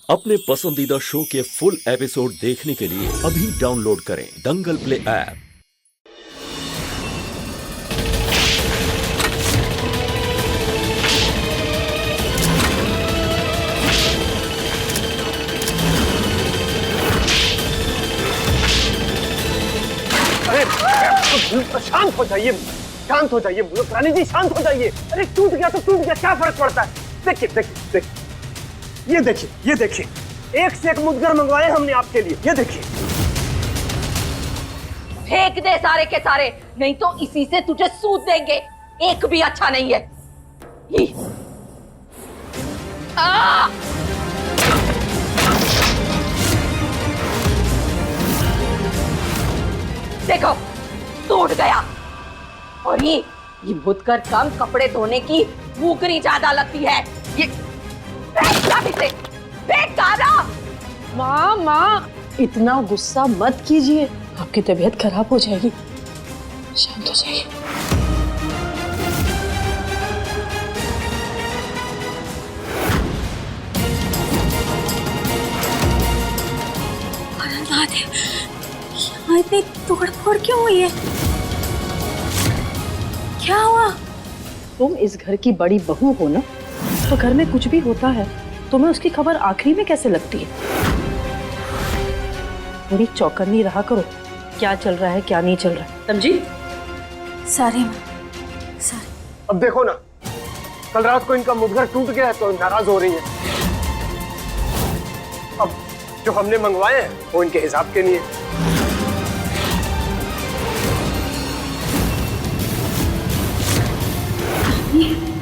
अपने पसंदीदा शो के फुल एपिसोड देखने के लिए अभी डाउनलोड करें दंगल प्ले ऐप। अरे शांत हो जाइए, शांत हो जाइए रानी जी, शांत हो जाइए। अरे टूट गया तो टूट गया, क्या फर्क पड़ता है। देखिए देखिए देखिए, ये देखिए, ये देखिए, एक से एक मुद्गर मंगवाए हमने आपके लिए। ये देखिए, फेंक दे सारे के सारे, नहीं तो इसी से तुझे सूद देंगे। एक भी अच्छा नहीं है। देखो टूट गया। और ये मुद्गर कम कपड़े धोने की भूखरी ज्यादा लगती है। ये माँ माँ, इतना गुस्सा मत कीजिए, आपकी तबीयत खराब हो जाएगी। शांत हो जाइए। यहाँ इतनी तोड़फोड़ क्यों हुई है? क्या हुआ? तुम इस घर की बड़ी बहू हो ना, तो घर में कुछ भी होता है तुम्हें उसकी खबर आखिरी में कैसे लगती है? थोड़ी चौकन्नी रहा करो, क्या चल रहा है क्या नहीं चल रहा है, समझी? सॉरी माँ, सॉरी। अब देखो ना, कल रात को इनका मुद्गर टूट गया है तो नाराज हो रही है। अब जो हमने मंगवाए हैं वो इनके हिसाब के नहीं है।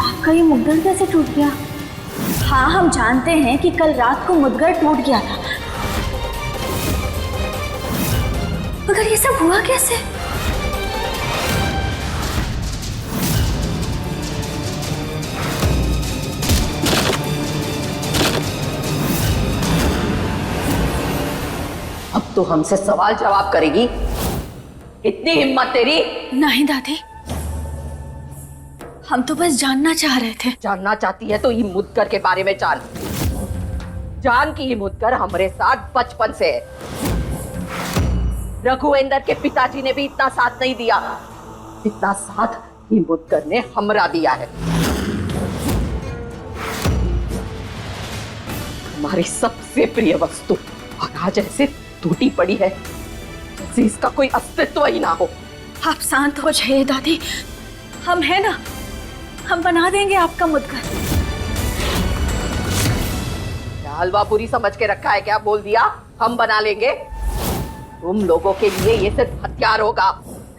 आपका ये मुद्गर कैसे टूट गया? हाँ, हम जानते हैं कि कल रात को मुद्गर टूट गया था, मगर ये सब हुआ कैसे? अब तो हमसे सवाल जवाब करेगी? इतनी हिम्मत तेरी? नहीं दादी, हम तो बस जानना चाह रहे थे। जानना चाहती है तो ये मुद्गर के बारे में जान। जान कि ये मुद्गर हमारे साथ बचपन से है। रघुवेंद्र के पिताजी ने भी इतना साथ नहीं दिया, इतना साथ ये मुद्गर ने हमरा दिया है। हमारी सबसे प्रिय वस्तु और आज ऐसे टूटी पड़ी है जैसे इसका कोई अस्तित्व ही ना हो। आप शांत हो जाइए दादी, हम हैं ना, हम बना देंगे आपका मुद्गर। क्या हलवा पूरी समझ के रखा है क्या? बोल दिया हम बना लेंगे। तुम लोगों के लिए ये सिर्फ हथियार होगा,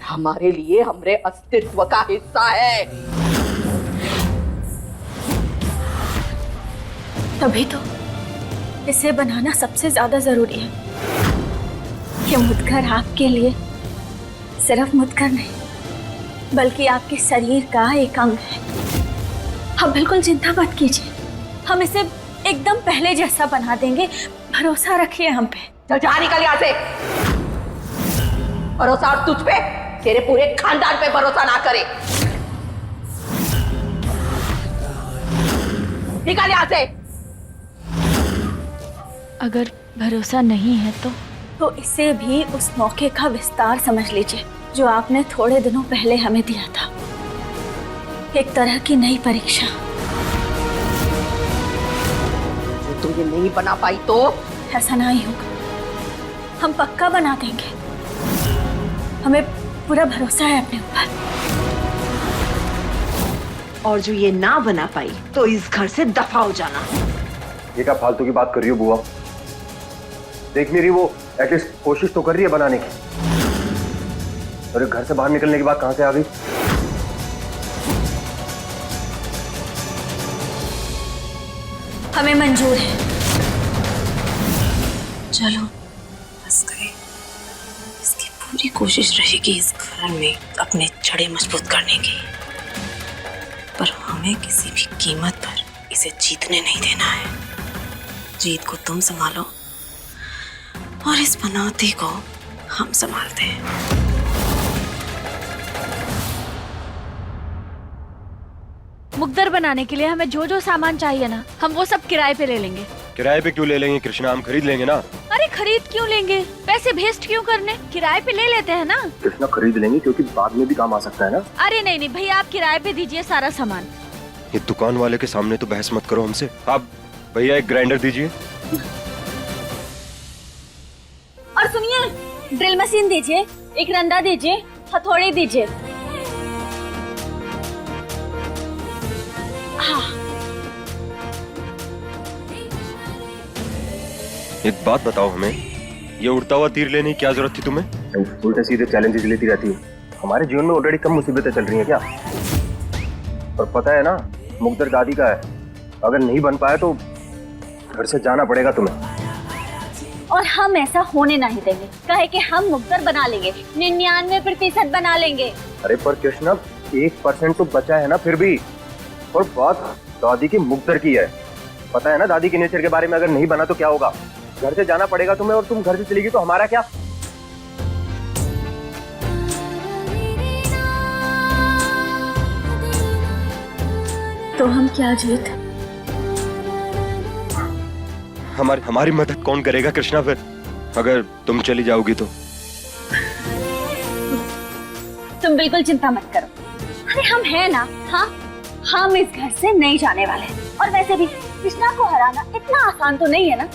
हमारे लिए हमारे अस्तित्व का हिस्सा है। तभी तो इसे बनाना सबसे ज्यादा जरूरी है। ये मुद्गर आपके लिए सिर्फ मुद्गर नहीं, बल्कि आपके शरीर का एक अंग है। आप बिल्कुल चिंता मत कीजिए, हम इसे एकदम पहले जैसा बना देंगे, भरोसा रखिए हम पे। चल जा, निकल यहाँ से। भरोसा और तुझ पे, तेरे पूरे खानदान पे भरोसा ना करे। निकल यहाँ से। अगर भरोसा नहीं है तो इसे भी उस मौके का विस्तार समझ लीजिए जो आपने थोड़े दिनों पहले हमें दिया था। एक तरह की नई परीक्षा। तू ये नहीं बना पाई तो? ऐसा नहीं होगा, हम पक्का बना देंगे। हमें पूरा भरोसा है अपने ऊपर। और जो ये ना बना पाई तो इस घर से दफा हो जाना। ये क्या फालतू की बात कर रही हो बुआ? देख मेरी, वो एटलीस्ट कोशिश तो कर रही है बनाने की। और घर से बाहर निकलने की बात कहां से आ गई? हमें मंजूर है। चलो बस गए। इसकी पूरी कोशिश रहेगी इस घर में अपने जड़ें मजबूत करने की, पर हमें किसी भी कीमत पर इसे जीतने नहीं देना है। जीत को तुम संभालो और इस पनौती को हम संभालते हैं। मुकद्दर बनाने के लिए हमें जो जो सामान चाहिए ना, हम वो सब किराए पे ले लेंगे। किराए पे क्यों ले लेंगे कृष्णा, हम खरीद लेंगे ना। अरे खरीद क्यों लेंगे, पैसे वेस्ट क्यों करने, किराए पे ले लेते हैं ना। कृष्णा खरीद लेंगे क्योंकि बाद में भी काम आ सकता है ना। अरे नहीं नहीं भैया, आप किराए पे दीजिए सारा सामान। ये दुकान वाले के सामने तो बहस मत करो हमसे। आप भैया एक ग्राइंडर दीजिए। और सुनिए, ड्रिल मशीन दीजिए, एक रंदा दीजिए, हथौड़ी दीजिए। हाँ। एक बात बताओ हमें, ये उड़ता हुआ तीर लेने की क्या जरूरत थी तुम्हें? उल्टे सीधे चैलेंजेस लेती रहती है। हमारे जीवन में ऑलरेडी कम मुसीबतें चल रही हैं क्या? और पता है ना, मुकद्दर दादी का है, अगर नहीं बन पाए तो घर से जाना पड़ेगा तुम्हें। और हम ऐसा होने नहीं देंगे, कहे कि हम मुकद्दर बना लेंगे, 99% बना लेंगे। अरे पर कृष्णा 1% तो बचा है ना फिर भी। और बात दादी की मुकद्दर की है, पता है ना दादी के नेचर के बारे में। अगर नहीं बना तो क्या होगा, घर से जाना पड़ेगा तुम्हें, और तुम घर से चलेगी तो हमारा क्या? तो हम क्या जीत? हमारी मदद कौन करेगा कृष्णा फिर, अगर तुम चली जाओगी तो? तुम बिल्कुल चिंता मत करो, अरे हम हैं ना। हाँ, हम इस घर से नहीं जाने वाले। और वैसे भी कृष्णा को हराना इतना आसान तो नहीं है ना।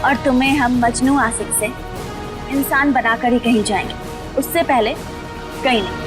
और तुम्हें हम मजनू आशिक से इंसान बनाकर ही कहीं जाएंगे, उससे पहले कहीं नहीं।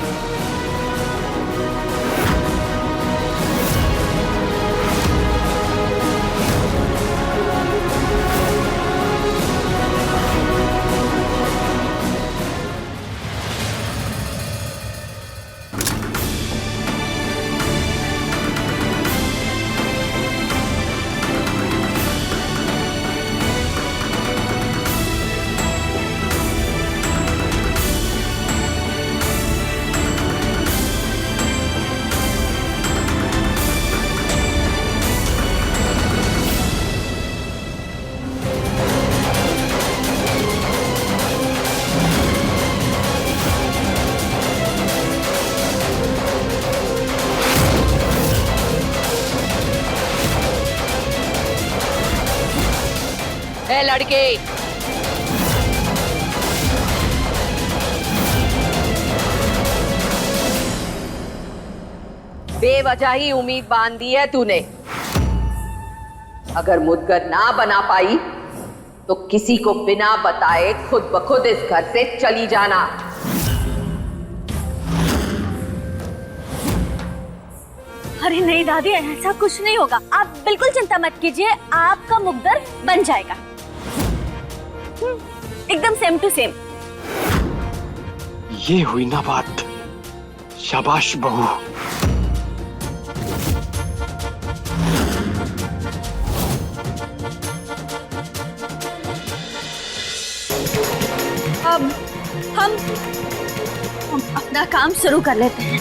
ए लड़के, बेवजह ही उम्मीद बांध दी है तूने। अगर मुदगर ना बना पाई तो किसी को बिना बताए खुद ब खुद इस घर से चली जाना। अरे नहीं दादी, ऐसा कुछ नहीं होगा, आप बिल्कुल चिंता मत कीजिए, आपका मुकद्दर बन जाएगा एकदम सेम टू सेम। ये हुई ना बात, शाबाश बहू। अब हम अपना काम शुरू कर लेते हैं।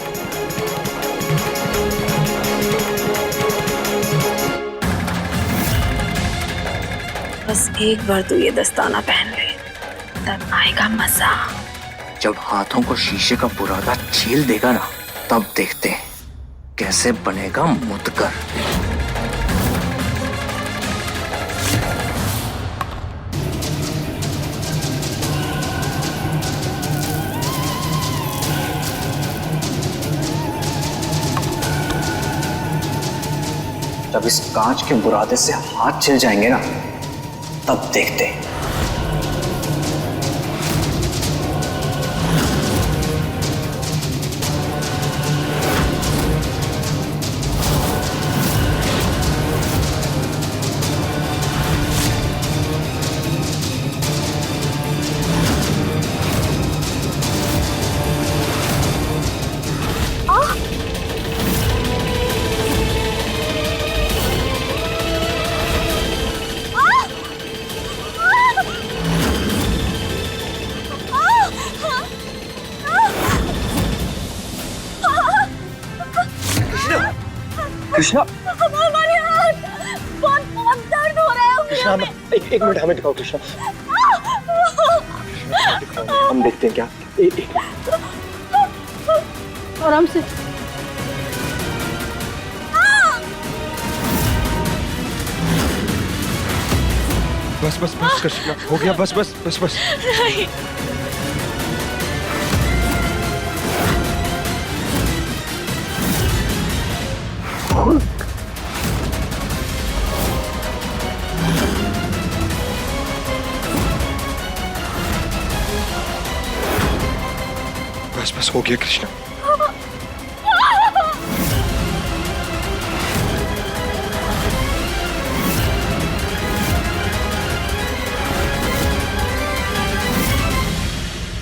बस एक बार तू ये दस्ताना पहन ले, तब आएगा मजा। जब हाथों को शीशे का बुरादा छील देगा ना, तब देखते हैं कैसे बनेगा मुदगर। जब इस कांच के बुरादे से हाथ छिल जाएंगे ना, तब देखते हैं। कृष्णा, हमारे हाथ बहुत बहुत दर्द हो रहा है। कृष्णा एक मिनट हमें दिखाओ। कृष्णा हम देखते हैं क्या आराम से। बस बस बस कृष्णा, हो गया, बस बस बस बस। बस बस हो गया कृष्णा।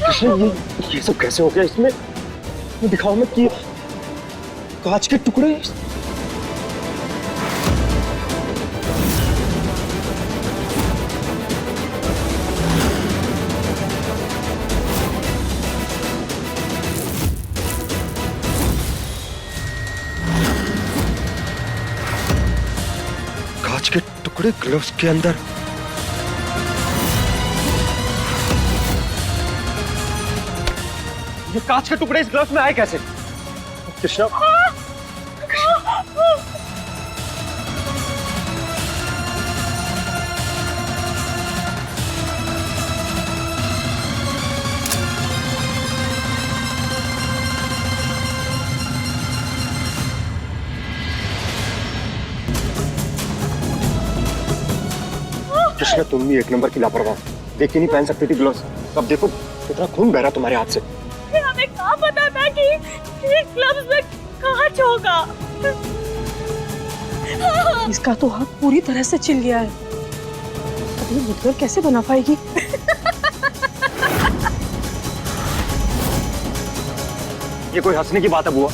कृष्ण, ये सब कैसे हो गया इसमें? ये दिखाओ मत कि कांच के टुकड़े। कांच के टुकड़े ग्लव्स के अंदर। ये कांच के टुकड़े इस ग्लव्स में आए कैसे? कृष्णा, कृष्णा, तुम भी एक नंबर की लापरवाह। देख के नहीं पहन सकती थी ग्लव्स। अब देखो कितना खून बह रहा तुम्हारे हाथ से। हमें कहाँ पता था कि ये ग्लव्स में कांच होगा। इसका तो हाथ पूरी तरह से छिल गया है। अब ये मुद्गर कैसे बना पाएगी? ये कोई हंसने की बात है बुआ?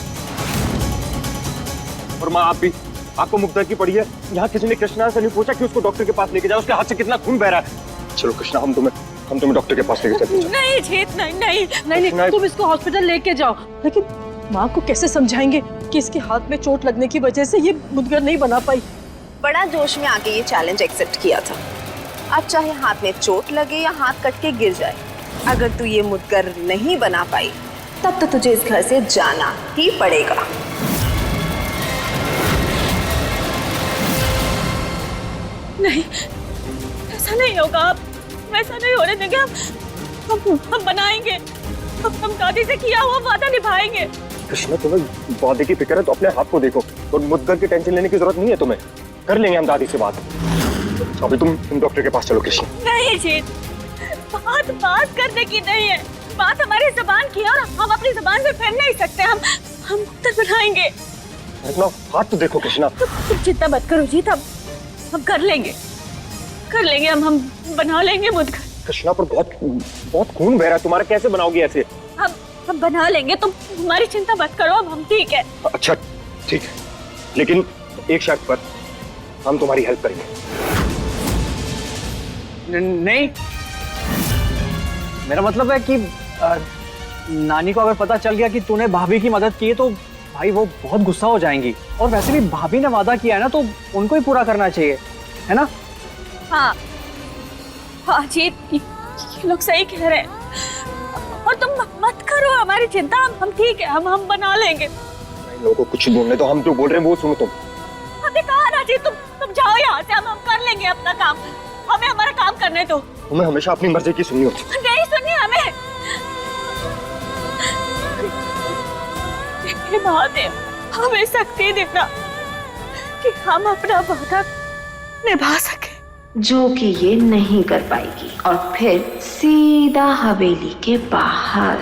और माँ, आप भी, आपको मुद्गर की पड़ी है। यहाँ किसी ने कृष्णा से नहीं पूछा कि उसको डॉक्टर के पास लेके जाओ, उसके हाथ से कितना खून बह रहा है। चलो कृष्णा, हम तुम्हें डॉक्टर के पास लेके चलते हैं। नहीं जीत, नहीं नहीं नहीं, तुम इसको हॉस्पिटल लेके जाओ। लेकिन माँ को कैसे समझाएंगे कि इसके हाथ में चोट लगने की वजह से ये मुद्गर नहीं बना पाई? बड़ा जोश में आके ये चैलेंज एक्सेप्ट किया था। अब चाहे हाथ में चोट लगे या हाथ कट के गिर जाए, अगर तू ये मुद्गर नहीं बना पाई तब तो तुझे इस घर से जाना ही पड़ेगा। नहीं, ऐसा नहीं होगा। आप वैसा नहीं होने देंगे। हम बनाएंगे। हम दादी से किया हुआ वादा निभाएंगे। कृष्णा, तुम्हें वादे की फिक्र है तो अपने हाथ को देखो, और मुद्गर की टेंशन लेने की जरूरत नहीं है तुम्हें। कर लेंगे हम दादी से बात। अभी तुम डॉक्टर के पास चलो कृष्णा। नहीं जीत, बात करने की नहीं है। बात हमारी जुबान की है और हम अपनी जुबान से फेर नहीं सकते। हम मुद्गर बनाएंगे। अपना हाथ तो देखो कृष्णा। तुम चिंता मत करो जीत, हम कर लेंगे। हम बना लेंगे मुद्गर। कृष्णा, पर बहुत खून बह रहा है तुम्हारा, कैसे बनाओगी ऐसे? हम बना लेंगे, तुम हमारी चिंता मत करो। अब हम ठीक है। अच्छा ठीक है, लेकिन एक शर्त पर हम तुम्हारी हेल्प करेंगे। नहीं, मेरा मतलब है कि नानी को अगर पता चल गया कि तूने भाभी की मदद की है तो भाई वो बहुत गुस्सा हो जाएंगी। और वैसे भी भाभी ने वादा किया है ना, तो उनको ही पूरा करना चाहिए, है ना? हाँ जीत, ये लोग सही कह रहे हैं। और तुम मत करो हमारी चिंता। हम ठीक है। हम बना लेंगे। लोगों को कुछ बोलने तो, हम जो बोल रहे हैं वो सुनो तुम। हमने कहा ना जी, तुम जाओ यहाँ से। हम कर लेंगे अपना काम। हमें हमारा काम करने दो। तुम्हें हमेशा अपनी मर्जी की सुननी होती है। नहीं सुनिए हमें। हे महादेव, हमें शक्ति देना कि हम अपना वादा निभा सके। जो कि ये नहीं कर पाएगी, और फिर सीधा हवेली के बाहर।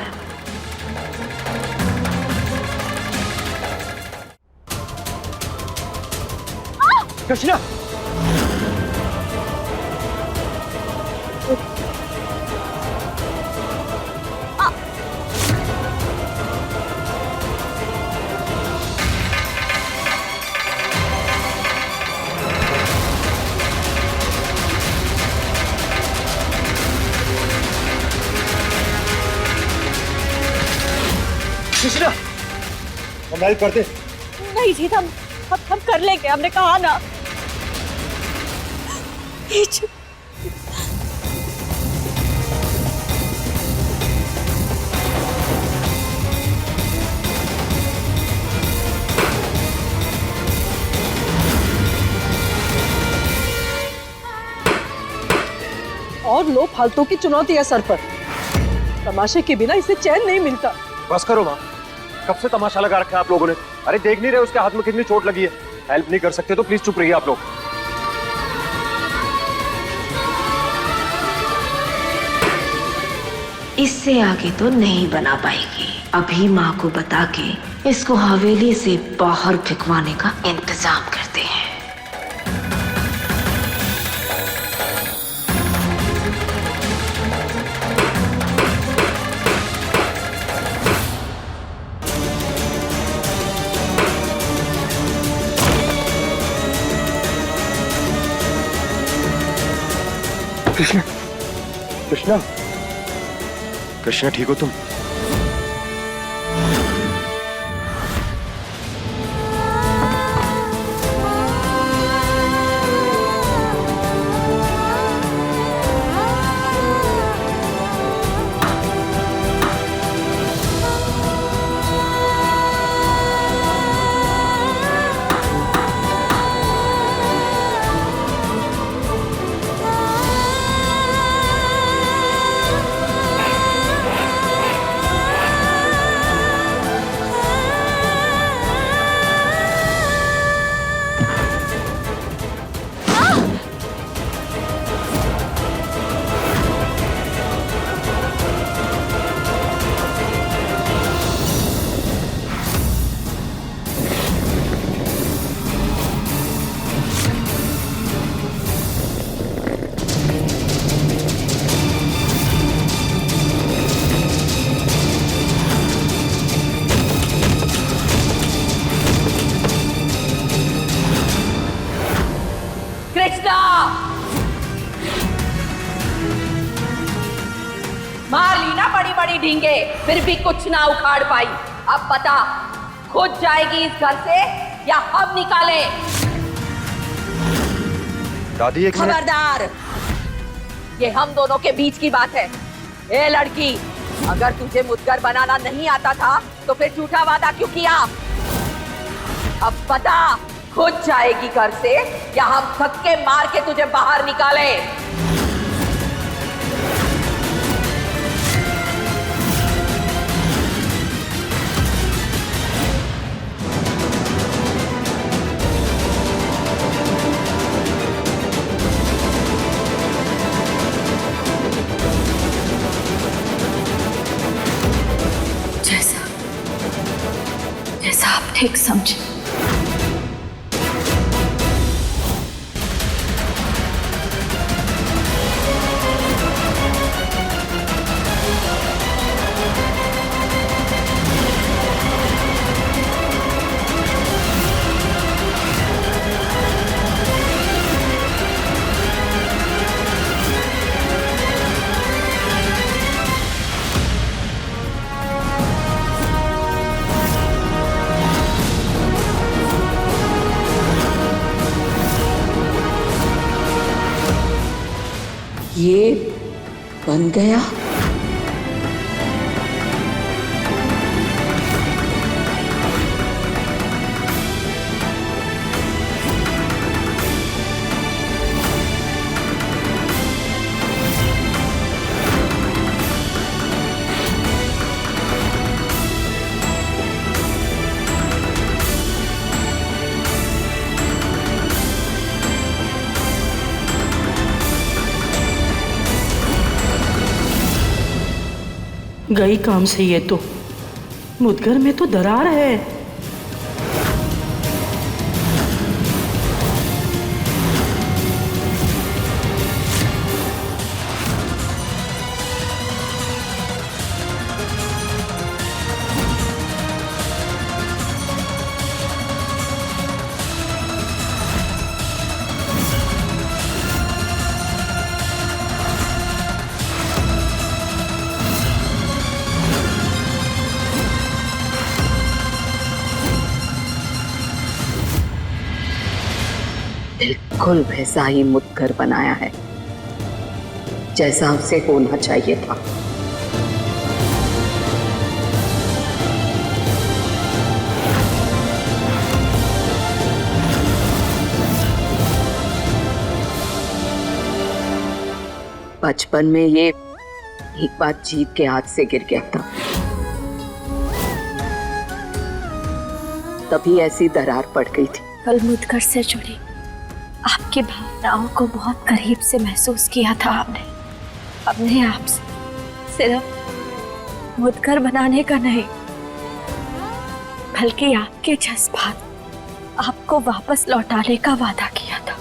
कृष्णा, कृष्णा, हम हेल्प करते। नहीं जीत, हम कर लेंगे। हमने कहा ना। लो फालतू की चुनौती है सर पर। तमाशे के बिना इसे चैन नहीं मिलता। बस करो माँ, कब से तमाशा लगा रखा है आप लोगों ने? अरे देख नहीं रहे उसके हाथ में कितनी चोट लगी है? हेल्प नहीं कर सकते तो प्लीज चुप रहिए आप लोग। इससे आगे तो नहीं बना पाएगी। अभी माँ को बता के इसको हवेली से बाहर फेंकवाने का इंतजाम करते हैं। कृष्णा, कृष्णा, कृष्णा ठीक हो तुम? मार ली ना बड़ी बड़ी ढींगे, फिर भी कुछ ना उखाड़ पाई। अब बता, खुद जाएगी इस घर से या हम निकाले? दादी एक मिनट। खबरदार, ये हम दोनों के बीच की बात है। ए लड़की, अगर तुझे मुद्गर बनाना नहीं आता था तो फिर झूठा वादा क्यों किया? अब बता, खुद जाएगी घर से या हम धक्के मार के तुझे बाहर निकाले? जैसा आप ठीक समझे। ये बन गया। गई काम से ये तो। मुद्गर में तो दरार है। बिल्कुल वैसा ही मुद्गर बनाया है जैसा उसे होना चाहिए था। बचपन में ये एक बार जीत के हाथ से गिर गया था, तभी ऐसी दरार पड़ गई थी। कल मुदगर से जुड़ी आपकी भावनाओं को बहुत करीब से महसूस किया था हमने अपने आप से। सिर्फ मुदगर बनाने का नहीं, बल्कि आपके जज्बात आपको वापस लौटाने का वादा किया था।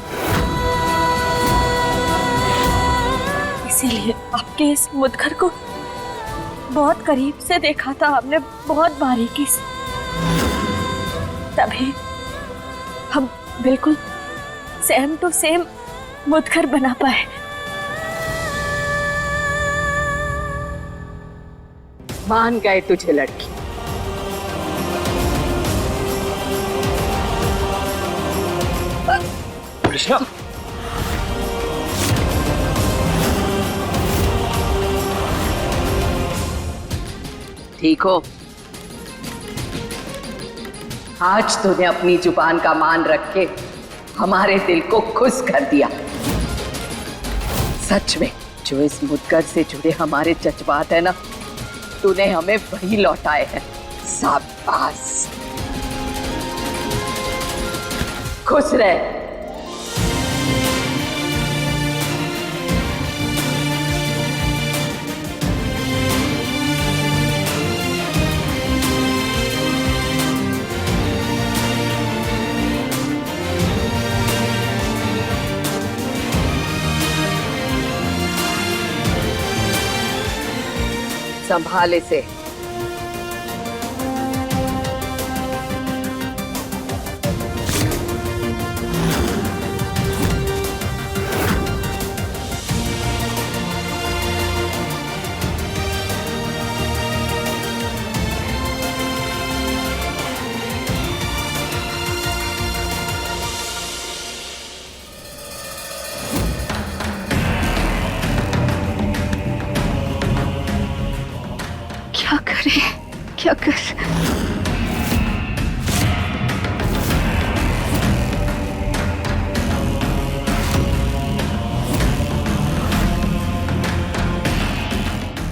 इसीलिए आपके इस मुदगर को बहुत करीब से देखा था हमने, बहुत बारीकी से। तभी हम बिल्कुल सेम टू सेम मुदगर बना पाए। मान गए तुझे लड़की। कृष्णा, ठीक हो? आज तूने अपनी जुबान का मान रख के हमारे दिल को खुश कर दिया। सच में जो इस मुदगर से जुड़े हमारे जज्बात है ना, तूने हमें वही लौटाए हैं। शाबाश, खुश रह। संभाले से। क्या करें, क्या कर?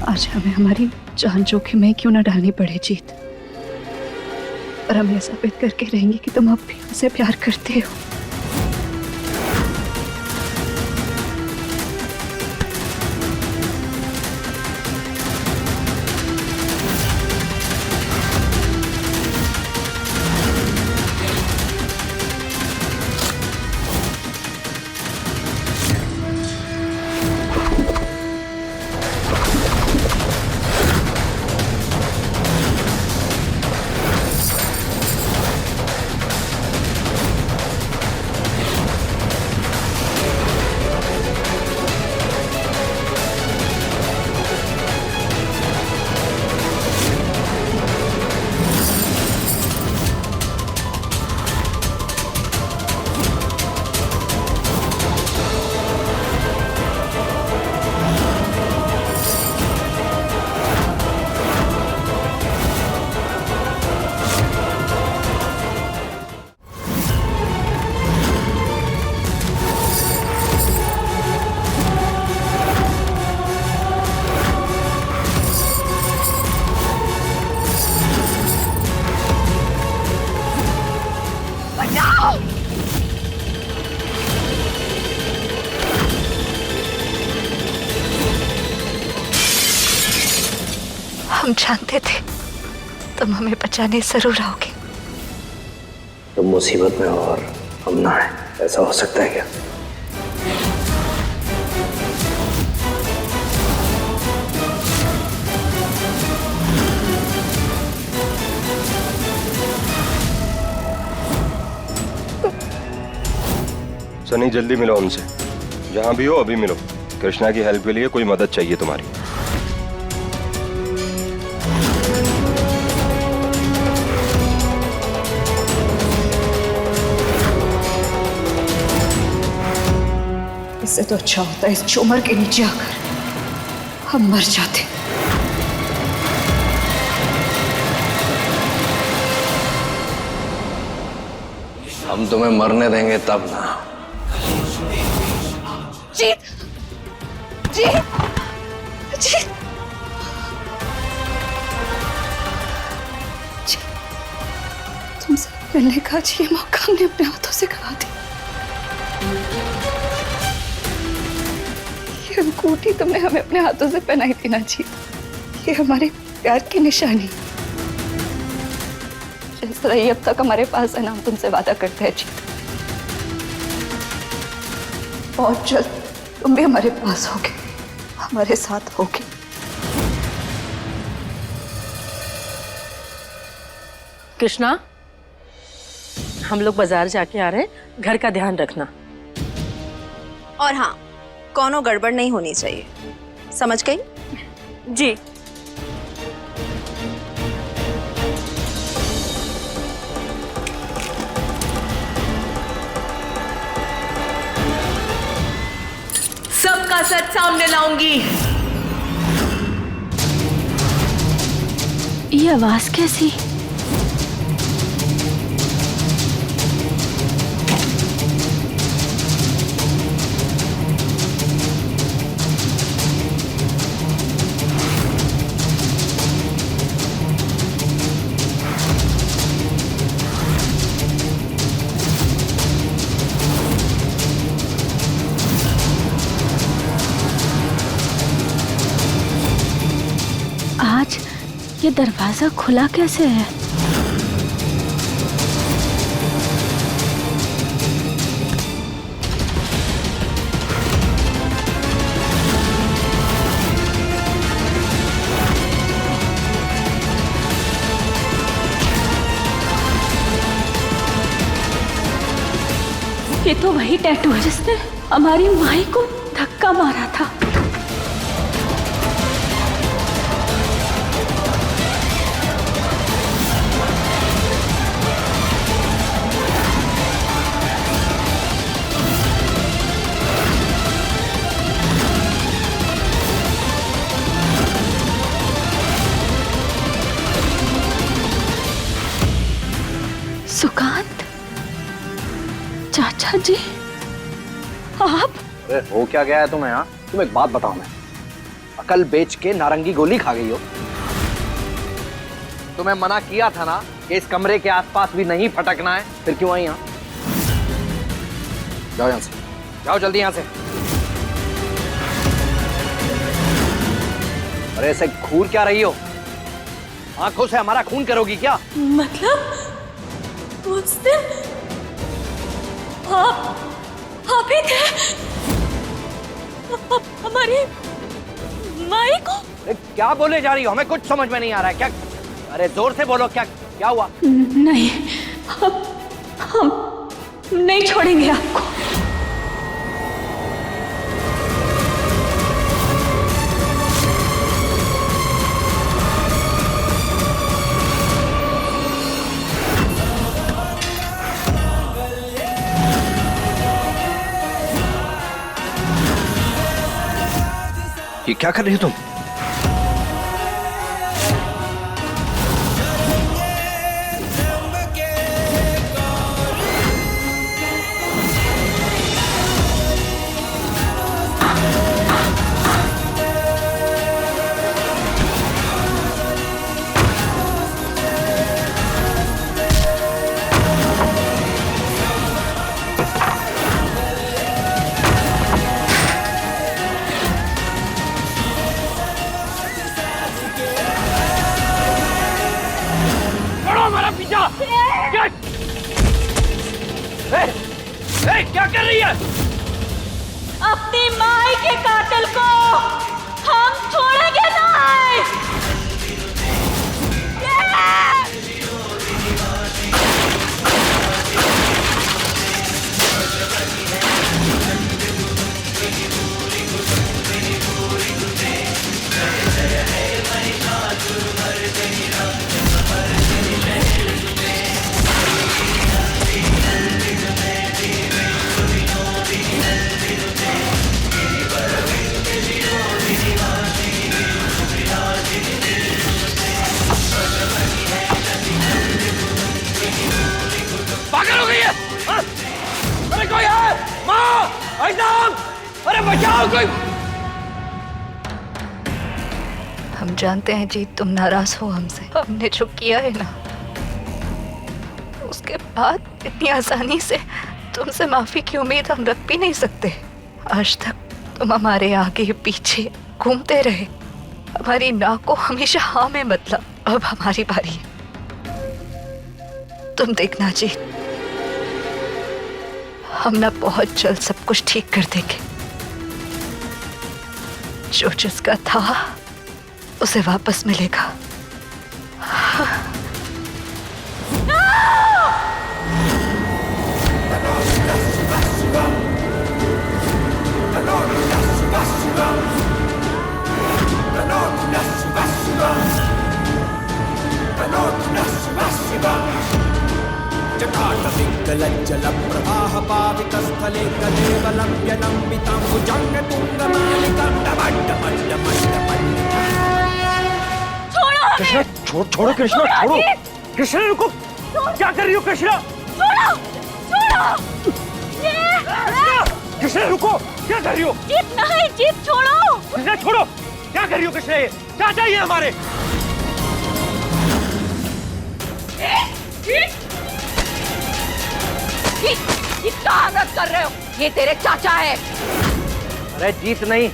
आज हमें हमारी जान जोखिम में क्यों ना डालनी पड़े जीत, और हम ये साबित करके रहेंगे कि तुम अब भी हमसे प्यार करते हो। हम जानते थे तुम हमें बचाने जरूर आओगे। तुम मुसीबत में हो और हम ना है, ऐसा हो सकता है क्या? सनी, जल्दी मिलो उनसे। जहां भी हो अभी मिलो। कृष्णा की हेल्प के लिए कोई मदद चाहिए तुम्हारी। इससे तो अच्छा होता है इस चोमर के नीचे आकर हम मर जाते। हम तुम्हें मरने देंगे तब ना। जीत, जी तुमसे मिलने का जी ये मौका हमने अपने हाथों से गवा दिया। ये अंगूठी तुमने हमें अपने हाथों से पहनाई थी ना जी, ये हमारे प्यार की निशानी। जैसा रही अब तक हमारे पास है ना, हम तुमसे वादा करते हैं जी, बहुत जल्द तुम भी हमारे पास होगे, हमारे साथ होगे। कृष्णा, हम लोग बाजार जाके आ रहे हैं, घर का ध्यान रखना। और हाँ, कोनो गड़बड़ नहीं होनी चाहिए, समझ गई? जी। सबका सच सामने लाऊंगी। ये आवाज कैसी? आज ये दरवाजा खुला कैसे है? ये तो वही टैटू है जिसने हमारी माई को धक्का मारा था। सुकांत चाचा जी, आप? अरे हो क्या गया है तुम्हें? यहाँ तुम एक बात बताओ, मैं अकल बेच के नारंगी गोली खा गई हो? तुम्हें मना किया था ना कि इस कमरे के आसपास भी नहीं फटकना है, फिर क्यों आई यहाँ? जाओ यहाँ से, जाओ जल्दी यहाँ से। अरे ऐसे घूर क्या रही हो? आंखों से हमारा खून करोगी क्या? मतलब उस दिन आप ही थे हमारी माई को? अरे क्या बोले जा रही हो? हमें कुछ समझ में नहीं आ रहा है। क्या? अरे जोर से बोलो, क्या हुआ? नहीं, हम नहीं छोड़ेंगे आपको। ये क्या कर रही हो तुम? क्या कर रही है? अपनी माई के कातिल को हम छोड़ेंगे नहीं। अरे कोई है? माँ! भाई साहब! अरे बचाओ कोई! हम जानते हैं जीत, तुम नाराज हो हमसे। हमने जो किया है ना, उसके बाद इतनी आसानी से तुमसे माफी की उम्मीद हम रख भी नहीं सकते। आज तक तुम हमारे आगे पीछे घूमते रहे, हमारी ना को हमेशा हाँ में बदला। अब हमारी बारी है, तुम देखना जीत, हम ना बहुत जल्द सब कुछ ठीक कर देंगे। जो जिसका था उसे वापस मिलेगा। जटाटपिङ्गलज्जलप्रवाहपावितस्थले कृष्णा, छोड़ो कृष्णा, छोड़ो। कृष्णा रुको, क्या कर रही हो कृष्णा? कृष्णा रुको, क्या कर रही हो? जीत नहीं, जीत छोड़ो। कृष्णा छोड़ो, क्या कर रही हो कृष्णा? ये क्या चाहिए हमारे? क्या हरकत कर रहे हो? ये तेरे चाचा है। अरे जीत नहीं,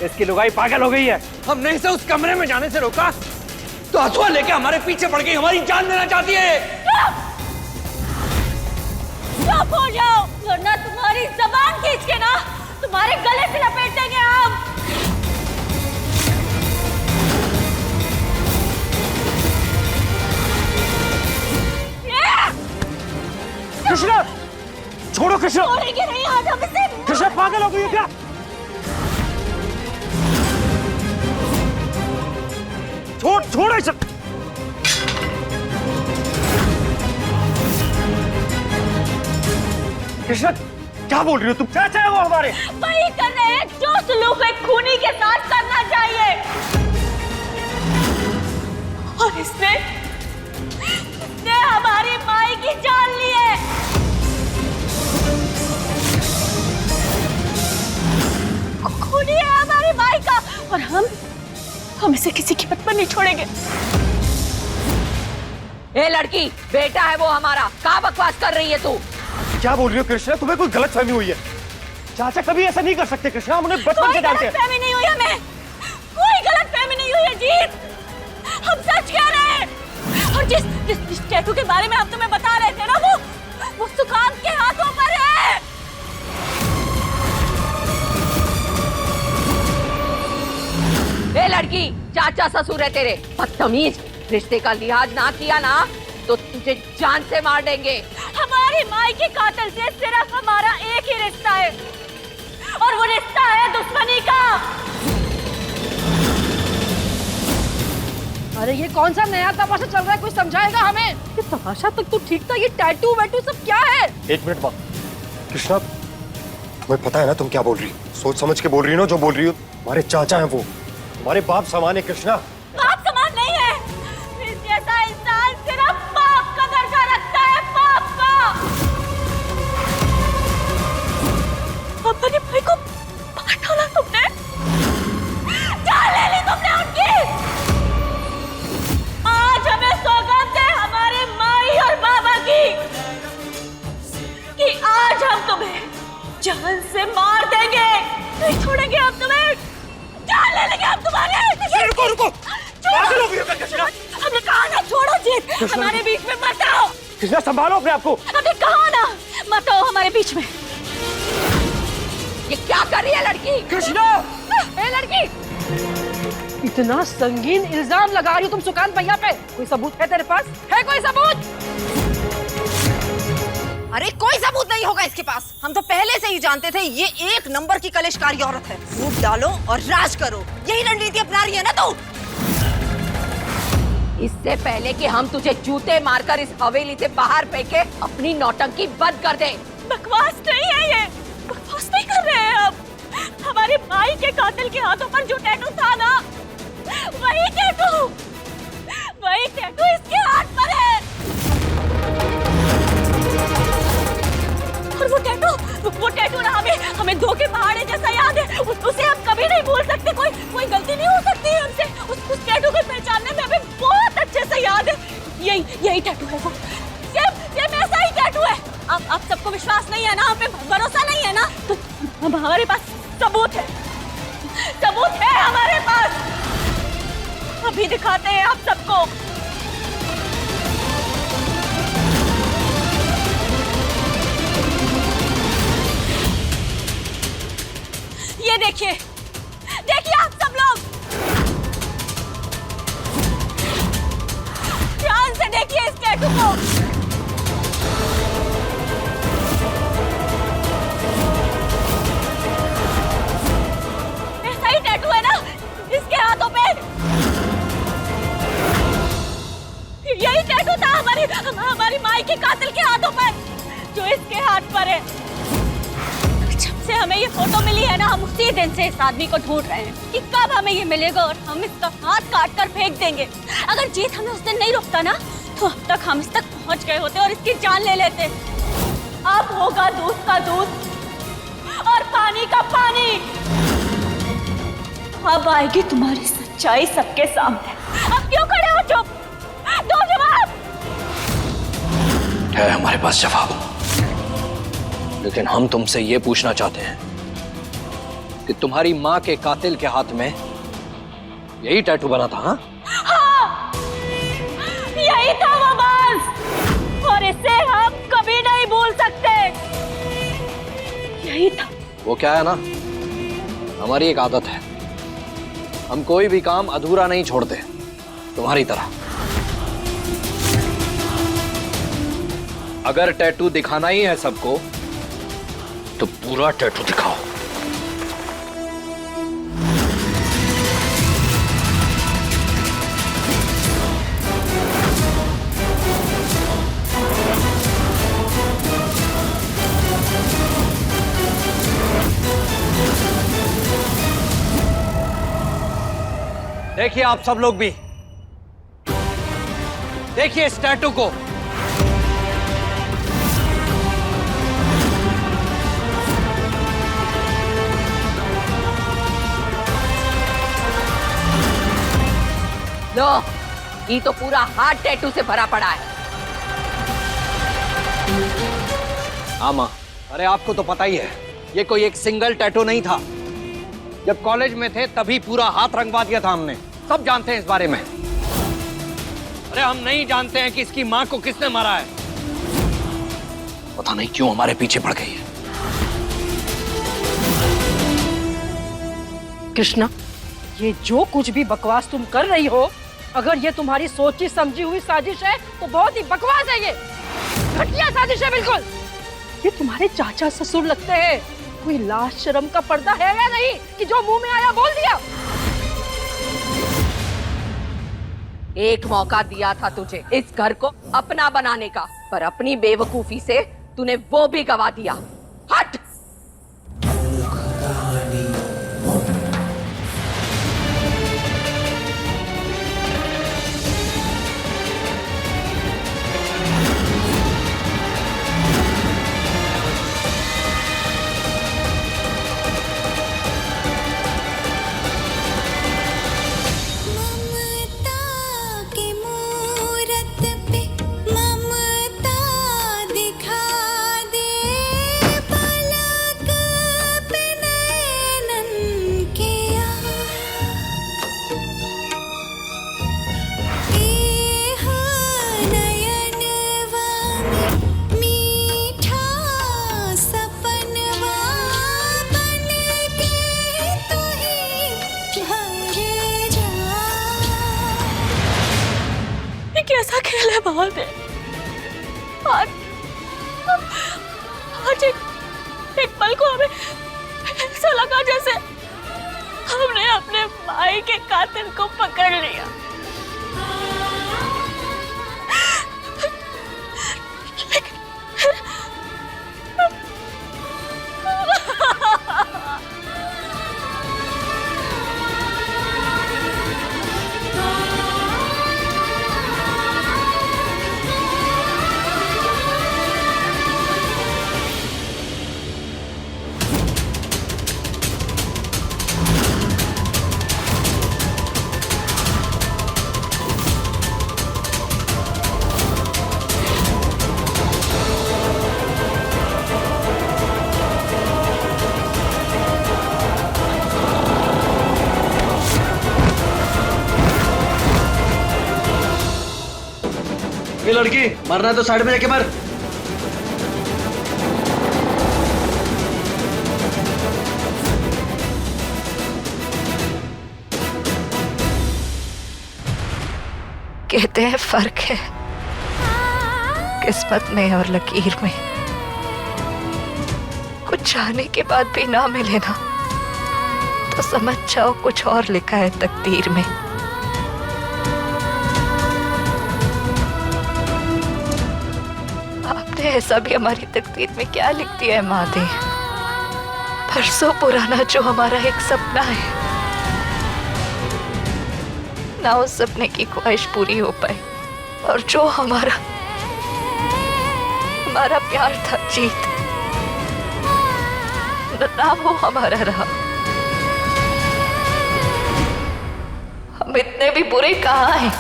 इसकी लुगाई पागल हो गई है। हमने इसे उस कमरे में जाने से रोका तो हथुआ लेके हमारे पीछे पड़ गई, हमारी जान लेना चाहती है। चुप हो जाओ, वरना तुम्हारी जबान खींच के ना तुम्हारे गले से लपेट देंगे हम। कृष्णा छोड़ो, कृष्णा छोड़ेंगे नहीं आज हम इसे। कृष्णा पागल हो गई है क्या? छोड़ इसे। कृष्णा क्या बोल रही हो तुम? चाचा है वो हमारे। वही कर रहे हैं जो सलूक एक खूनी के साथ करना चाहिए। और इसने हमारी माई की जान ली है। खूनी है हमारी माई का, और हम इसे किसी कीमत पर नहीं छोड़ेंगे। ए लड़की, बेटा है वो हमारा, क्या बकवास कर रही है तू? क्या बोल रही हो कृष्णा? तुम्हें कोई गलतफहमी हुई है। चाचा कभी ऐसा नहीं कर सकते कृष्णा, हम उन्हें बचपन से जानते हैं। गलतफहमी नहीं हुई हमें, कोई गलतफहमी नहीं हुई है जीत, हम सच कह रहे हैं। और जिस टैटू के बारे में हम तुम्हें बता रहे थे ना, वो सुकांत के हाथों पर है। ए लड़की, चाचा ससुर है तेरे, बदतमीज। रिश्ते का लिहाज ना किया ना तो तुझे जान से मार देंगे। हमारी माई के कातिल से सिर्फ हमारा एक ही रिश्ता है, और वो रिश्ता है दुश्मनी का। अरे ये कौन सा नया तमाशा चल रहा है? कोई समझाएगा हमें? ये तमाशा तक तो ठीक था, ये टैटू वैटू सब क्या है? एक मिनट माँ। कृष्णा तुम्हें पता है ना तुम क्या बोल रही? सोच समझ के बोल रही हो ना जो बोल रही हो। हमारे चाचा हैं वो, हमारे बाप समान है कृष्णा। बाप समान नहीं है, इस जैसा इंसान सिर्फ बाप का दर्जा रखता है, बाप का। अपने भाई को मार डाला तुमने, जान ले ली तुमने उनकी। आज हमें सौगात है हमारे माई और बाबा की कि आज हम तुम्हें जान से मार देंगे, नहीं छोड़ेंगे हम तुम्हें, जान ले लेंगे हम तुम्हारे। रुको हमने कहा ना छोड़ो जीत, हमारे बीच में मत आओ। कृष्णा संभालो अपने आप को। हमने कहा ना मत आओ हमारे बीच में। ये क्या कर रही है लड़की? कृष्णा! ए लड़की, इतना संगीन इल्जाम लगा रही हो तुम सुकांत भैया पे, कोई सबूत है तेरे पास? है कोई सबूत? अरे कोई सबूत नहीं होगा इसके पास, हम तो पहले से ही जानते थे ये एक नंबर की कलेशकारी औरत है। फूट डालो और राज करो, यही रणनीति अपना रही है ना तू? इससे पहले कि हम तुझे जूते मारकर इस हवेली से बाहर फेंके, अपनी नौटंकी बंद कर दे। बकवास नहीं है ये, बकवास नहीं कर रहे हैं हम। हमारी माई के कातिल के हाथों पर जो टैटू था ना, वही टैटू इसके हाथ पर है। और वो टैटू ना हमें धोखे पहाड़े जैसा याद है, उसे हम कभी नहीं भूल सकते। कोई गलती नहीं हो सकती है हमसे। उस टैटू यही टैटू है वो। ये ऐसा ही टैटू है। आप सबको विश्वास नहीं है ना, आप पे भरोसा नहीं है ना, तो हमारे पास सबूत है, सबूत है हमारे पास। अभी दिखाते हैं आप सबको। ये देखिए, देखिए आप सब लोग, ध्यान से देखिए इस टैटू को। ऐसा ही टैटू है ना इसके हाथों पे। यही टैटू था हमारी माई के कातिल के हाथों पर, जो इसके हाथ पर है। जब से हमें ये फोटो मिली है ना, हम उसी दिन से इस आदमी को ढूंढ रहे हैं कि कब हमें ये मिलेगा और हम इसका हाथ काट कर फेंक देंगे। अगर जीत हमें उस दिन नहीं रोकता ना, तो अब तक हम इस तक पहुंच गए होते और इसकी जान ले लेते। अब होगा दूध का दूध और पानी का पानी। अब आएगी तुम्हारी सच्चाई सबके सामने। अब क्यों खड़े हो चुप? दो जवाब। है हमारे पास जवाब, लेकिन हम तुमसे ये पूछना चाहते हैं कि तुम्हारी माँ के कातिल के हाथ में यही टैटू बना था? हाँ, यही था वो बांस, और इसे हम कभी नहीं भूल सकते। यही था। वो क्या है ना, हमारी एक आदत है, हम कोई भी काम अधूरा नहीं छोड़ते, तुम्हारी तरह। अगर टैटू दिखाना ही है सबको, तो पूरा टैटू दिखाओ। देखिए आप सब लोग भी, देखिए इस टैटू को। लो, ये तो पूरा हाथ टैटू से भरा पड़ा है। हाँ माँ, अरे आपको तो पता ही है, ये कोई एक सिंगल टैटू नहीं था। जब कॉलेज में थे तभी पूरा हाथ रंगवा दिया था हमने। सब जानते हैं इस बारे में। अरे हम नहीं जानते हैं कि इसकी माँ को किसने मारा है। पता नहीं क्यों हमारे पीछे पड़ गई है। कृष्णा, ये जो कुछ भी बकवास तुम कर रही हो, अगर ये तुम्हारी सोची समझी हुई साजिश है तो बहुत ही बकवास है। ये घटिया साजिश है बिल्कुल। ये तुम्हारे चाचा ससुर लगते हैं। कोई लाज शर्म का पर्दा है या नहीं कि जो मुंह में आया बोल दिया? एक मौका दिया था तुझे इस घर को अपना बनाने का, पर अपनी बेवकूफी से तूने वो भी गवा दिया। हट! कैसा खेल है बाहर में? आज एक पल को हमें ऐसा लगा जैसे हमने अपने भाई के कातिल को पकड़ लिया। ये लड़की मरना है तो साइड में जाके मर। कहते हैं फर्क है किस्मत में और लकीर में। कुछ चाहने के बाद भी ना मिले ना तो समझ जाओ कुछ और लिखा है तकदीर में। आपने ऐसा भी हमारी तकदीर में क्या लिख दिया है मादे? बरसों पुराना जो हमारा एक सपना है, ना उस सपने की ख्वाहिश पूरी हो पाई, और जो हमारा प्यार था जीत, ना वो हमारा रहा। हम इतने भी बुरे कहाँ हैं?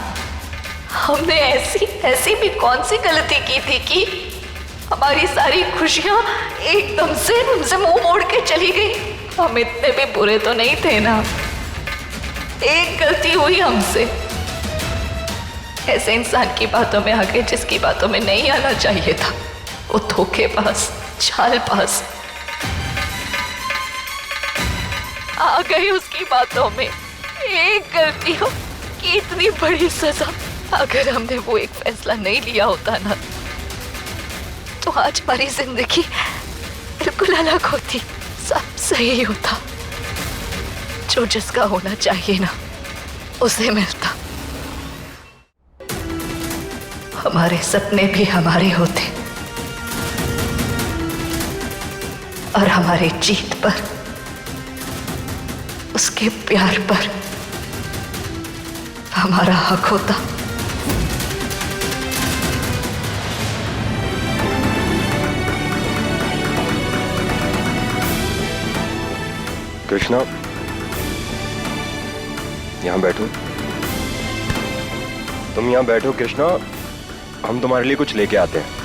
हमने ऐसी भी कौन सी गलती की थी कि हमारी सारी खुशियां एकदम से हमसे मुंह मोड़ के चली गई? हम इतने भी बुरे तो नहीं थे ना। एक गलती हुई हमसे, ऐसे इंसान की बातों में आ गए जिसकी बातों में नहीं आना चाहिए था। वो धोखेबाज, चालबाज आ गई उसकी बातों में। एक गलती हो कि इतनी बड़ी सजा। अगर हमने वो एक फैसला नहीं लिया होता ना तो आज हमारी जिंदगी बिल्कुल अलग होती, सब सही होता। जो जिसका होना चाहिए ना उसे मिलता। हमारे सपने भी हमारे होते और हमारे जीत पर, उसके प्यार पर हमारा हक होता। कृष्णा, यहाँ बैठो। तुम यहाँ बैठो कृष्णा, हम तुम्हारे लिए कुछ लेके आते हैं।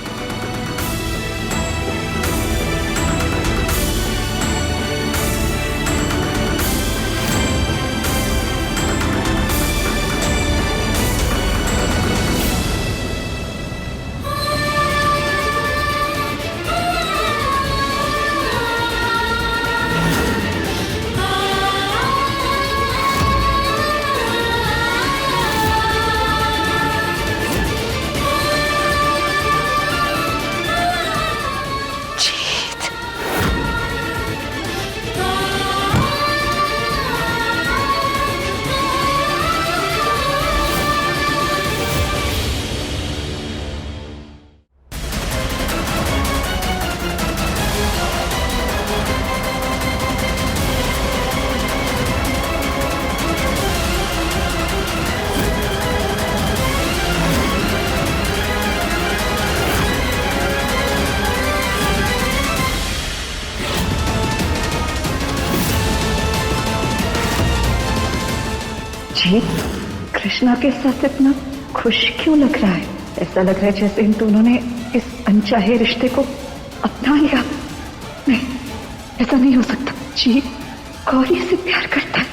जीत कृष्णा के साथ इतना खुश क्यों लग रहा है? ऐसा लग रहा है जैसे इन दोनों ने इस अनचाहे रिश्ते को अपना लिया। नहीं, ऐसा नहीं हो सकता। जीत गौरी से प्यार करता है।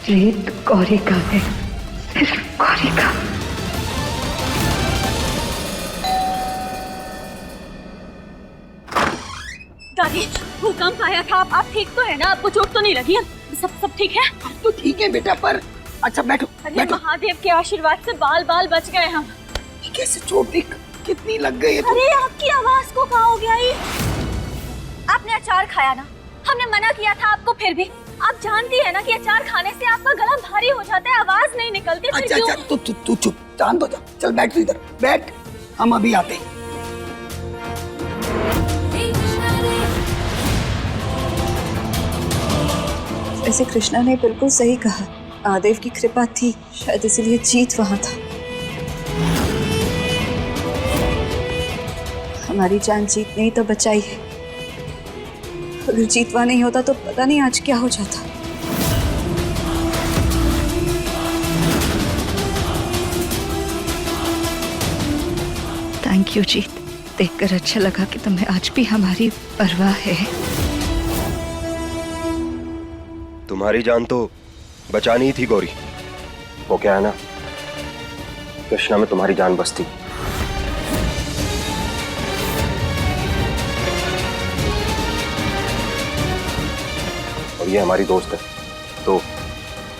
जीत गौरी का है, सिर्फ गौरी का। दादी, भूकंप आया था। आप ठीक तो है ना? आपको चोट तो नहीं लगी? सब ठीक है? तो ठीक है बेटा, पर अच्छा बैठो। अरे महादेव के आशीर्वाद से बाल बाल बच गए हम। कैसे चोट देख कितनी लग गई है? अरे आपकी आवाज को कहाँ हो गया ये? आपने अचार खाया ना? हमने मना किया था आपको, फिर भी आप जानती है ना कि अचार खाने से आपका गला भारी हो जाता है, आवाज नहीं निकलती। अच्छा, तू चुप, शांत हो जा। चल बैठ, तू इधर बैठ, हम अभी आते हैं। ऐसे कृष्णा ने बिल्कुल सही कहा। महादेव की कृपा थी, शायद इसीलिए जीत वहां था। हमारी जान जीत ने ही तो बचाई है। अगर जीतवा नहीं होता तो पता नहीं आज क्या हो जाता। थैंक यू जीत, देखकर अच्छा लगा कि तुम्हें आज भी हमारी परवाह है। तुम्हारी जान तो बचानी ही थी गौरी। वो क्या है ना, कृष्णा में तुम्हारी जान बसती। ये हमारी दोस्त है, तो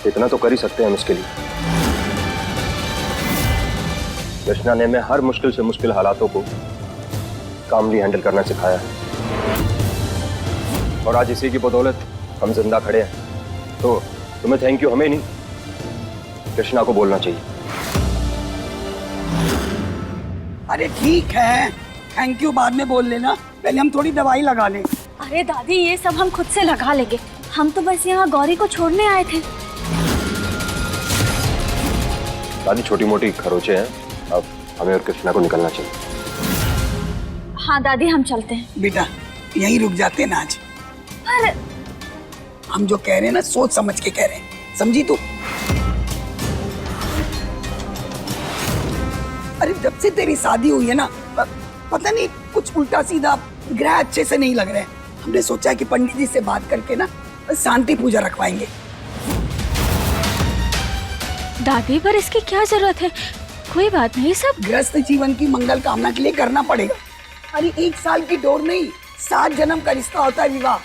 इतना तो कर ही सकते हैं हम इसके लिए। कृष्णा ने हमें हर मुश्किल से मुश्किल हालातों को कामली हैंडल करना सिखाया है, और आज इसी की बदौलत हम जिंदा खड़े हैं। तो तुम्हें थैंक यू हमें नहीं, कृष्णा को बोलना चाहिए। अरे ठीक है, थैंक यू बाद में बोल लेना, पहले हम थोड़ी दवाई लगा लें। अरे दादी, ये सब हम खुद से लगा लेंगे, हम तो बस यहाँ गौरी को छोड़ने आए थे। दादी छोटी मोटी खरोचे हैं, अब हमें और कृष्णा को निकलना चाहिए। हाँ दादी, हम चलते हैं। बेटा यहीं रुक जाते ना आज। पर हम जो कह रहे हैं ना, सोच समझ के कह रहे हैं, समझी तू? अरे जब से तेरी शादी हुई है ना, पता नहीं कुछ उल्टा सीधा ग्रह अच्छे से नहीं लग रहे हैं। हमने सोचा कि पंडित जी से बात करके ना शांति पूजा रखवाएंगे। दादी, पर इसकी क्या जरूरत है? कोई बात नहीं, सब गृहस्थ जीवन की मंगल कामना के लिए करना पड़ेगा। अरे 1 साल की डोर नहीं, 7 जन्म का रिश्ता होता है विवाह।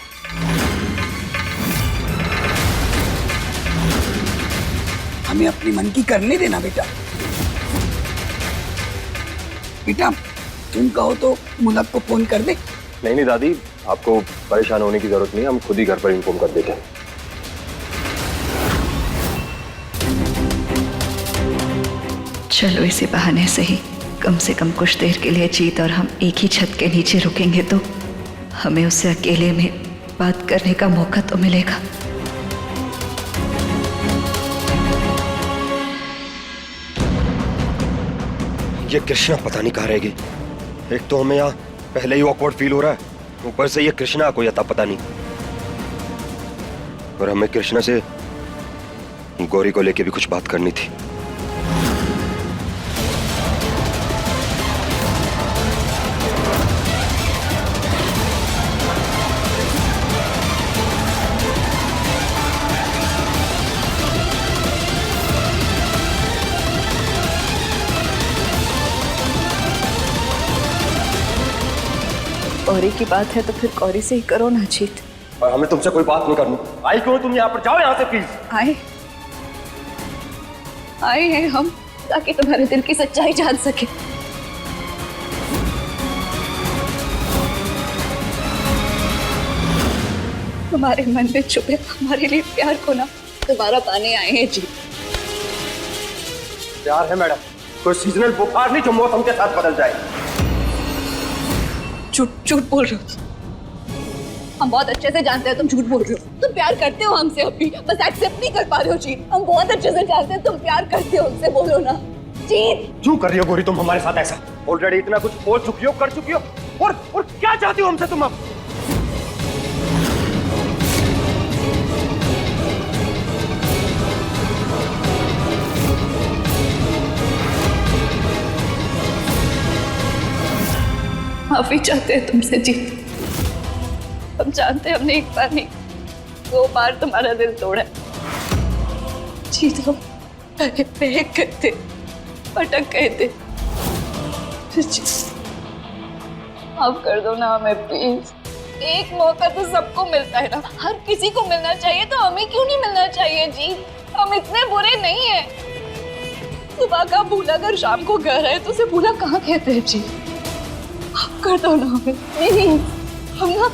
हमें अपनी मन की करने देना बेटा। बेटा तुम कहो तो मुलक को फोन कर दे। नहीं दादी, आपको परेशान होने की जरूरत नहीं, हम खुद ही घर पर इन्फॉर्म कर देते हैं। चलो इसी बहाने से ही कम कुछ देर के लिए जीत और हम एक ही छत के नीचे रुकेंगे तो हमें उससे अकेले में बात करने का मौका तो मिलेगा। ये कृष्णा पता नहीं कहाँ रहेगी। एक तो हमें यहाँ पहले ही ऑकवर्ड फील हो रहा है, ऊपर से ये कृष्णा कोई अता पता नहीं। और हमें कृष्णा से गौरी को लेके भी कुछ बात करनी थी। गौरी की बात है तो फिर गौरी से ही करो ना जीत। और हमें तुमसे कोई बात नहीं करनी। आई क्यों तुम यहाँ पर? जाओ यहाँ से प्लीज। आए हैं हम ताकि तुम्हारे दिल की सच्चाई जान सके। तुम्हारे मन में छुपे हमारे लिए प्यार को ना दोबारा पाने आए हैं जी। प्यार है मैडम, कोई सीजनल बुखार नहीं जो मौसम के साथ बदल जाए। झूठ बोल रहे हो। हम बहुत अच्छे से जानते हैं तुम झूठ बोल रहे हो। तुम प्यार करते हो हमसे, अभी बस एक्सेप्ट नहीं कर पा रहे हो जी। हम बहुत अच्छे से जानते हैं तुम प्यार करते हो हमसे, बोलो ना जीत। क्यों कर रही हो गौरी तुम हमारे साथ ऐसा? ऑलरेडी इतना कुछ बोल चुकी हो, कर चुकी हो, और क्या चाहती हो हमसे तुम अब? माफी चाहते हैं तुमसे जीत। हम जानते हैं हमने एक बार नहीं 2 बार तुम्हारा दिल तोड़ा है जीत। हम बहक गए थे, भटक गए थे। माफ कर दो ना हमें प्लीज। एक मौका तो सबको मिलता है ना, हर किसी को मिलना चाहिए, तो हमें क्यों नहीं मिलना चाहिए जीत? हम इतने बुरे नहीं हैं। सुबह का भूला अगर शाम को घर है तो उसे भूला कहाँ कहते हैं जी? कर दो ना हमें प्लीज। हम ना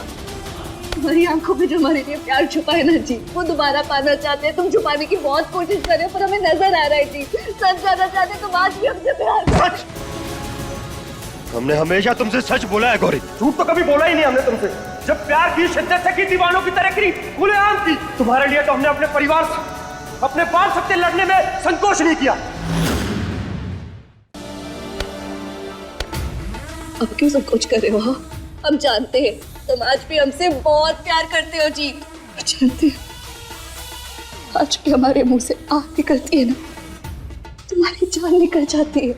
हमारी आंखों में जो हमारे लिए प्यार छुपा है ना जी, वो दोबारा पाना चाहते हैं। तुम छुपाने की बहुत कोशिश कर रहे हो पर हमें नजर आ रहा है जी। सच जाना चाहते तुम आज भी हमसे प्यार करो। सच? हमने हमेशा तुमसे सच बोला है गौरी। झूठ तो कभी बोला ही नहीं हमने तुमसे। जब प्यार की शिद्दत से की, दीवानों की तरह की, खुलेआम की, तुम्हारे लिए तो हमने अपने परिवार से, अपने बाल सबसे लड़ने में संकोच नहीं किया। अब क्यों संकोच कर रहे हो? हम जानते हैं तुम आज भी हमसे बहुत प्यार करते हो जी। जानते हैं आज भी हमारे मुंह से आग निकलती है ना, तुम्हारी जान निकल जाती है।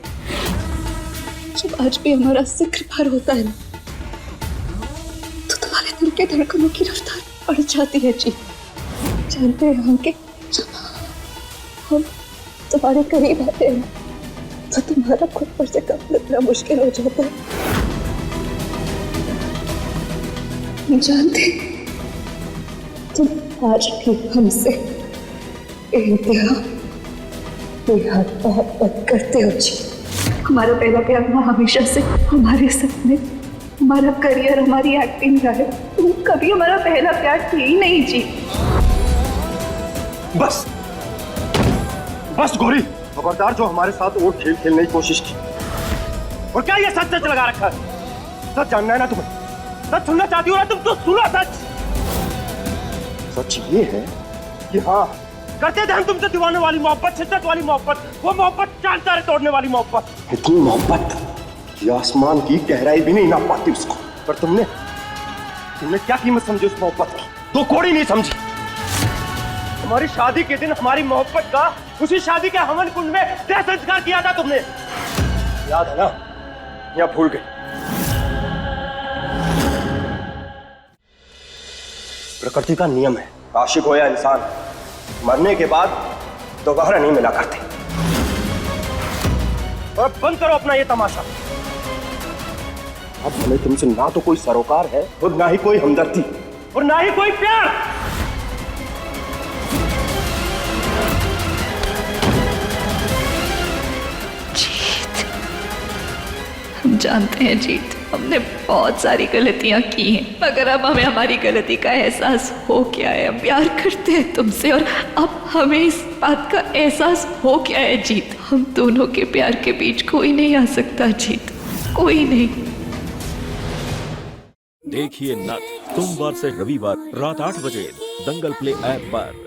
जब आज भी हमारा जिक्र भर होता है ना, तो तुम्हारे दिल के धड़कनों की रफ्तार बढ़ जाती है जी। जानते हैं हम कि जब हम तुम्हारे करीब आते हैं तो तुम्हारा खुद पर से कम लगना मुश्किल हो जाता है। हम जानते तुम आज भी हमसे इंतहा मोहब्बत करते हो जी। हमारा पहला प्यार हमेशा से हमारे सपने, हमारा करियर, हमारी एक्टिंग रहा है। तुम कभी हमारा पहला प्यार थे ही नहीं जी। बस बस गौरी, खबरदार जो हमारे साथ और खेल खेलने की कोशिश की। और क्या ये सच सच लगा रखा है? सच जानना है ना तुम्हें? सच सुनना चाहती हो ना तुम? तो सुनो सच। सच ये है कि हाँ, करते थे हम तुमसे दीवाने वाली मोहब्बत, शिद्दत वाली मोहब्बत, वो मोहब्बत चांद तारे तोड़ने वाली मोहब्बत। इतनी मोहब्बत कि आसमान की गहराई भी नहीं नाप पाती उसको। पर तुमने क्या कीमत समझी उस मोहब्बत की? दो कौड़ी नहीं समझी। हमारी शादी के दिन हमारी मोहब्बत का, उसी शादी के हवन कुंड में देह संस्कार किया था तुमने, याद है ना? या भूल गए? प्रकृति का नियम है, आशिक हो या इंसान, मरने के बाद दोबारा नहीं मिला करते। और बंद करो अपना ये तमाशा। अब हमें तुमसे ना तो कोई सरोकार है और ना ही कोई हमदर्दी और ना ही कोई प्यार। जीत, हम जानते हैं जीत, हमने बहुत सारी गलतियां की हैं, मगर अब हमें हमारी गलती का एहसास हो गया है। हम प्यार करते हैं तुमसे और अब हमें इस बात का एहसास हो गया है जीत। हम दोनों के प्यार के बीच कोई नहीं आ सकता जीत, कोई नहीं। देखिए नथ सोमवार से रविवार रात 8 बजे दंगल प्ले ऐप पर।